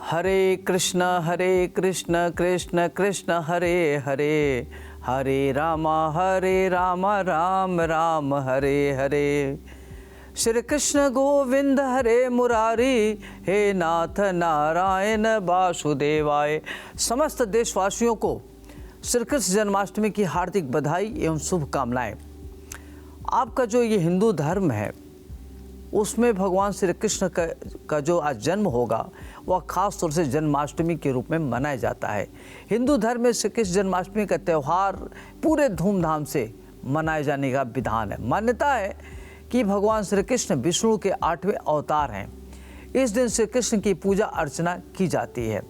हरे कृष्ण कृष्ण कृष्ण हरे हरे, हरे राम राम राम हरे हरे। श्री कृष्ण गोविंद हरे मुरारी, हे नाथ नारायण वासुदेवाय। समस्त देशवासियों को श्री कृष्ण जन्माष्टमी की हार्दिक बधाई एवं शुभकामनाएं। आपका जो ये हिंदू धर्म है उसमें भगवान श्री कृष्ण का जो आज जन्म होगा वह खास तौर से जन्माष्टमी के रूप में मनाया जाता है। हिंदू धर्म में श्री कृष्ण जन्माष्टमी का त्यौहार पूरे धूमधाम से मनाए जाने का विधान है। मान्यता है कि भगवान श्री कृष्ण विष्णु के 8वें अवतार हैं। इस दिन श्री कृष्ण की पूजा अर्चना की जाती है।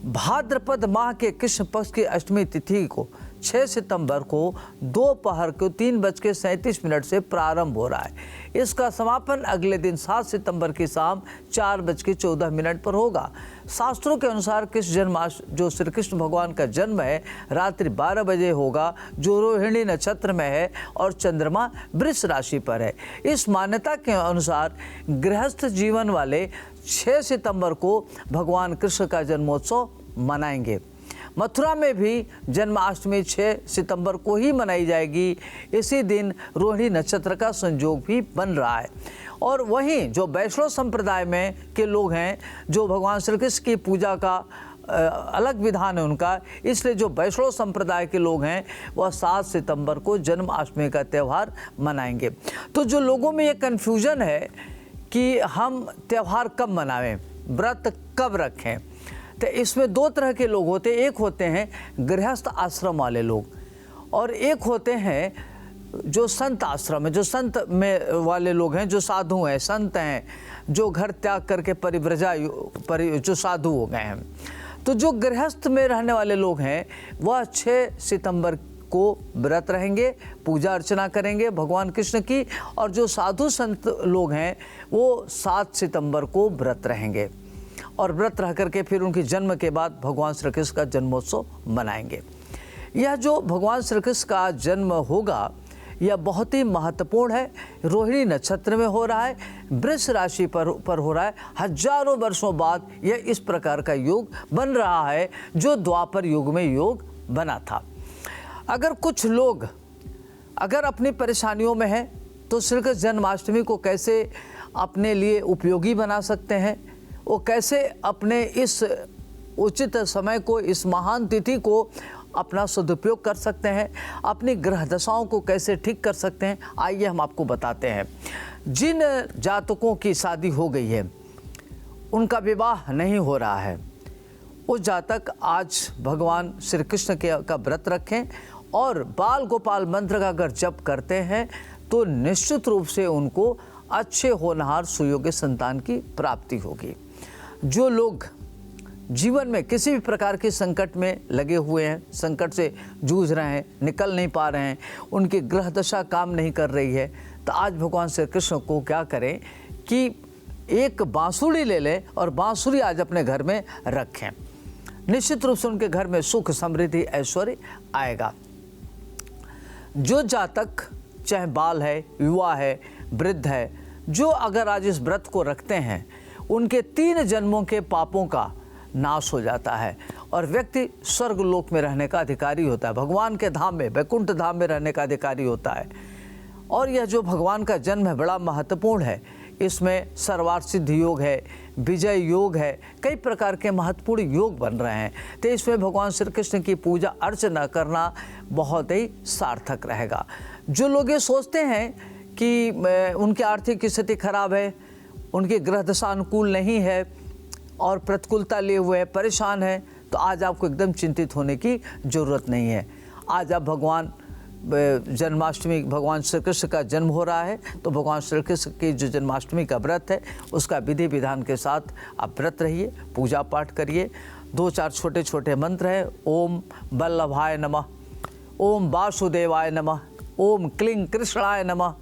भाद्रपद माह के कृष्ण पक्ष की अष्टमी तिथि को 6 सितंबर को दोपहर को 3:37 से प्रारंभ हो रहा है। इसका समापन अगले दिन 7 सितंबर की शाम 4:14 पर होगा। शास्त्रों के अनुसार कृष्ण जन्माष्टमी जो श्री कृष्ण भगवान का जन्म है रात्रि 12 बजे होगा, जो रोहिणी नक्षत्र में है और चंद्रमा वृष राशि पर है। इस मान्यता के अनुसार गृहस्थ जीवन वाले 6 सितंबर को भगवान कृष्ण का जन्मोत्सव मनाएंगे। मथुरा में भी जन्माष्टमी 6 सितंबर को ही मनाई जाएगी। इसी दिन रोहिणी नक्षत्र का संयोग भी बन रहा है। और वहीं जो वैष्णव संप्रदाय में के लोग हैं, जो भगवान श्री कृष्ण की पूजा का अलग विधान है उनका, इसलिए जो वैष्णव संप्रदाय के लोग हैं वह 7 सितंबर को जन्माष्टमी का त्यौहार मनाएंगे। तो जो लोगों में ये कन्फ्यूजन है कि हम त्यौहार कब मनावें, व्रत कब रखें, तो इसमें 2 तरह के लोग होते हैं। एक होते हैं गृहस्थ आश्रम वाले लोग और एक होते हैं जो संत आश्रम है, जो संत में वाले लोग हैं, जो साधु हैं, संत हैं, जो घर त्याग करके जो साधु हो गए हैं। तो जो गृहस्थ में रहने वाले लोग हैं वह 6 सितंबर को व्रत रहेंगे, पूजा अर्चना करेंगे भगवान कृष्ण की। और जो साधु संत लोग हैं वो 7 सितंबर को व्रत रहेंगे और व्रत रह करके फिर उनके जन्म के बाद भगवान श्री कृष्ण का जन्मोत्सव मनाएंगे। यह जो भगवान श्री कृष्ण का जन्म होगा यह बहुत ही महत्वपूर्ण है। रोहिणी नक्षत्र में हो रहा है, वृष राशि पर हो रहा है। हजारों वर्षों बाद यह इस प्रकार का योग बन रहा है जो द्वापर युग में योग बना था। अगर कुछ लोग अगर अपनी परेशानियों में हैं तो श्री कृष्ण जन्माष्टमी को कैसे अपने लिए उपयोगी बना सकते हैं, वो कैसे अपने इस उचित समय को, इस महान तिथि को अपना सदुपयोग कर सकते हैं, अपनी ग्रह दशाओं को कैसे ठीक कर सकते हैं, आइए हम आपको बताते हैं। जिन जातकों की शादी हो गई है, उनका विवाह नहीं हो रहा है, वो जातक आज भगवान श्री कृष्ण का व्रत रखें और बाल गोपाल मंत्र का अगर जप करते हैं तो निश्चित रूप से उनको अच्छे होनहार सुयोग्य संतान की प्राप्ति होगी। जो लोग जीवन में किसी भी प्रकार के संकट में लगे हुए हैं, संकट से जूझ रहे हैं, निकल नहीं पा रहे हैं, उनकी ग्रह दशा काम नहीं कर रही है, तो आज भगवान श्री कृष्ण को क्या करें कि एक बांसुरी ले लें और बांसुरी आज अपने घर में रखें। निश्चित रूप से उनके घर में सुख समृद्धि ऐश्वर्य आएगा। जो जातक चाहे बाल है, युवा है, वृद्ध है, जो अगर आज इस व्रत को रखते हैं उनके 3 जन्मों के पापों का नाश हो जाता है और व्यक्ति स्वर्ग लोक में रहने का अधिकारी होता है, भगवान के धाम में, वैकुंठ धाम में रहने का अधिकारी होता है। और यह जो भगवान का जन्म है बड़ा महत्वपूर्ण है। इसमें सर्वार्थ सिद्धि योग है, विजय योग है, कई प्रकार के महत्वपूर्ण योग बन रहे हैं। तो इसमें भगवान श्री कृष्ण की पूजा अर्चना करना बहुत ही सार्थक रहेगा। जो लोग ये सोचते हैं कि उनकी आर्थिक स्थिति खराब है, उनकी ग्रह दशा अनुकूल नहीं है और प्रतिकूलता लिए हुए है, परेशान है, तो आज आपको एकदम चिंतित होने की ज़रूरत नहीं है। आज आप भगवान जन्माष्टमी, भगवान श्री कृष्ण का जन्म हो रहा है तो भगवान श्री कृष्ण की जो जन्माष्टमी का व्रत है उसका विधि विधान के साथ आप व्रत रहिए, पूजा पाठ करिए। 2-4 छोटे छोटे मंत्र हैं। ओम वल्लभाय नमः, ओम वासुदेवाय नमः, ओम क्लीं कृष्णाय नमः,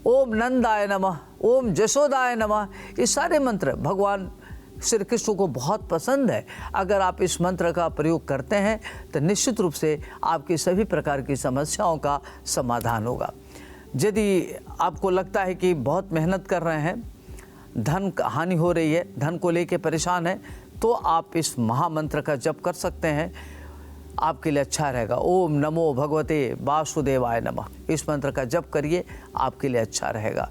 ओम नंदाय नमः, ओम जशोदाय नमः। ये सारे मंत्र भगवान श्री कृष्ण को बहुत पसंद है। अगर आप इस मंत्र का प्रयोग करते हैं तो निश्चित रूप से आपकी सभी प्रकार की समस्याओं का समाधान होगा। यदि आपको लगता है कि बहुत मेहनत कर रहे हैं धन हानि हो रही है, धन को लेके परेशान है, तो आप इस महामंत्र का जप कर सकते हैं, आपके लिए अच्छा रहेगा। ओम नमो भगवते वासुदेवाय नमः, इस मंत्र का जप करिए, आपके लिए अच्छा रहेगा।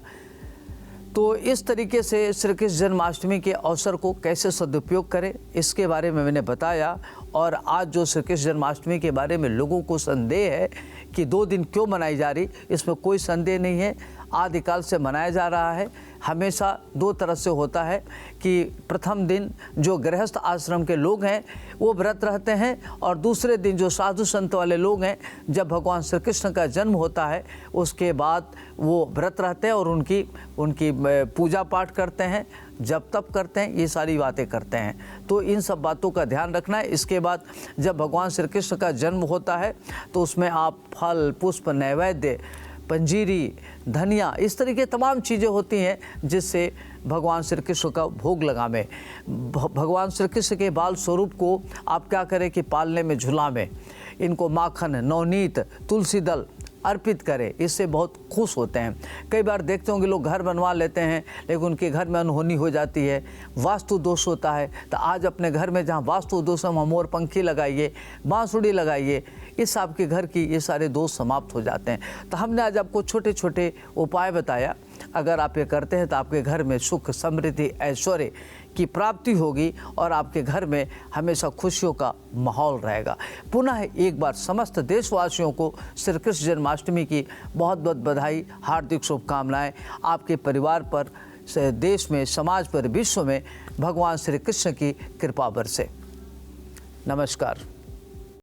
तो इस तरीके से श्री कृष्ण जन्माष्टमी के अवसर को कैसे सदुपयोग करें, इसके बारे में मैंने बताया। और आज जो श्री कृष्ण जन्माष्टमी के बारे में लोगों को संदेह है कि 2 दिन क्यों मनाई जा रही, इसमें कोई संदेह नहीं है। आदिकाल से मनाया जा रहा है। हमेशा 2 तरह से होता है कि प्रथम दिन जो गृहस्थ आश्रम के लोग हैं वो व्रत रहते हैं, और दूसरे दिन जो साधु संत वाले लोग हैं, जब भगवान श्री कृष्ण का जन्म होता है उसके बाद वो व्रत रहते हैं और उनकी पूजा पाठ करते हैं, जब तप करते हैं, ये सारी बातें करते हैं। तो इन सब बातों का ध्यान रखना है। इसके बाद जब भगवान श्री कृष्ण का जन्म होता है तो उसमें आप फल, पुष्प, नैवेद्य, पंजीरी, धनिया, इस तरीके तमाम चीज़ें होती हैं जिससे भगवान श्री कृष्ण का भोग लगावे। भगवान श्री कृष्ण के बाल स्वरूप को आप क्या करें कि पालने में, झूला में इनको माखन, नवनीत, तुलसी दल अर्पित करें, इससे बहुत खुश होते हैं। कई बार देखते होंगे लोग घर बनवा लेते हैं लेकिन उनके घर में अनहोनी हो जाती है, वास्तु दोष होता है। तो आज अपने घर में जहाँ वास्तु दोष है वहाँ मोर पंखी लगाइए, बांसुरी लगाइए, इस आपके घर की ये सारे दोष समाप्त हो जाते हैं। तो हमने आज आपको छोटे छोटे उपाय बताया, अगर आप ये करते हैं तो आपके घर में सुख, समृद्धि, ऐश्वर्य की प्राप्ति होगी और आपके घर में हमेशा खुशियों का माहौल रहेगा। पुनः एक बार समस्त देशवासियों को श्री कृष्ण जन्माष्टमी की बहुत बहुत बधाई, हार्दिक शुभकामनाएं। आपके परिवार पर, देश में, समाज पर, विश्व में भगवान श्री कृष्ण की कृपा बरसे। नमस्कार।